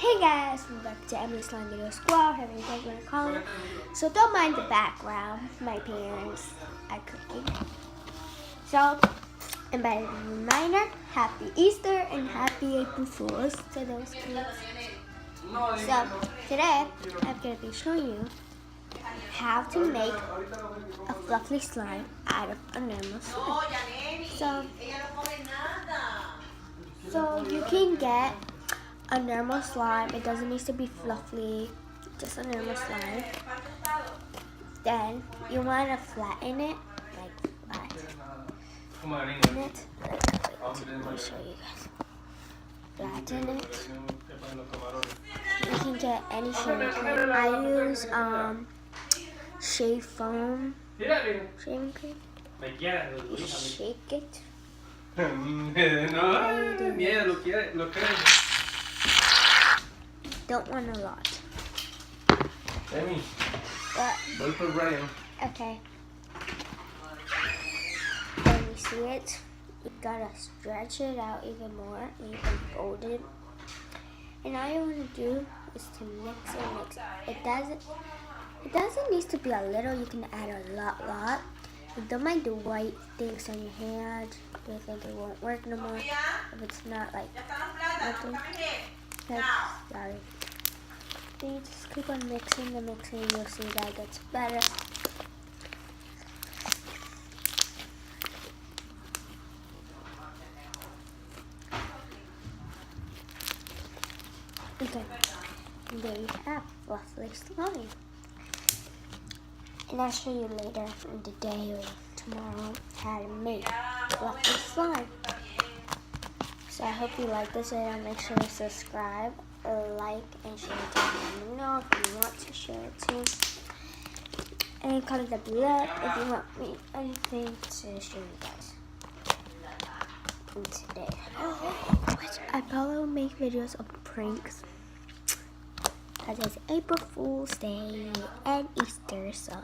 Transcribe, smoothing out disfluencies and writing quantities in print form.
Hey guys, welcome back to Emily's Slime Video Squad, however you guys want to call it. So don't mind the background, my parents are cooking. So, and by reminder, happy Easter and happy April Fools to those kids. So today, I'm going to be showing you how to make a fluffy slime out of a normal slime. So you can get a normal slime. It doesn't need to be fluffy, just a normal slime. Then you want to flatten it, like flatten it. Let me show you guys. Flatten it. You can get any shape. I use shave foam shaving cream. You shake it. Don't want a lot. Amy, voy por Brian. Okay. When you see it, you gotta stretch it out even more. And you can fold it. And all you want to do is to mix it. It doesn't need to be a little. You can add a lot. And don't mind the white things on your hand. You think it won't work no more if it's not like nothing. Sorry. Then you just keep on mixing and mixing. You'll see that it gets better. Okay, and there you have fluffy slime. And I'll show you later in the day or tomorrow how to make fluffy slime. So I hope you like this video. Make sure to subscribe, like, and share it. Let me know if you want to share it too. And comment down below if you want me anything to show you guys. And today, I probably make videos of pranks. Because it's April Fool's Day and Easter, so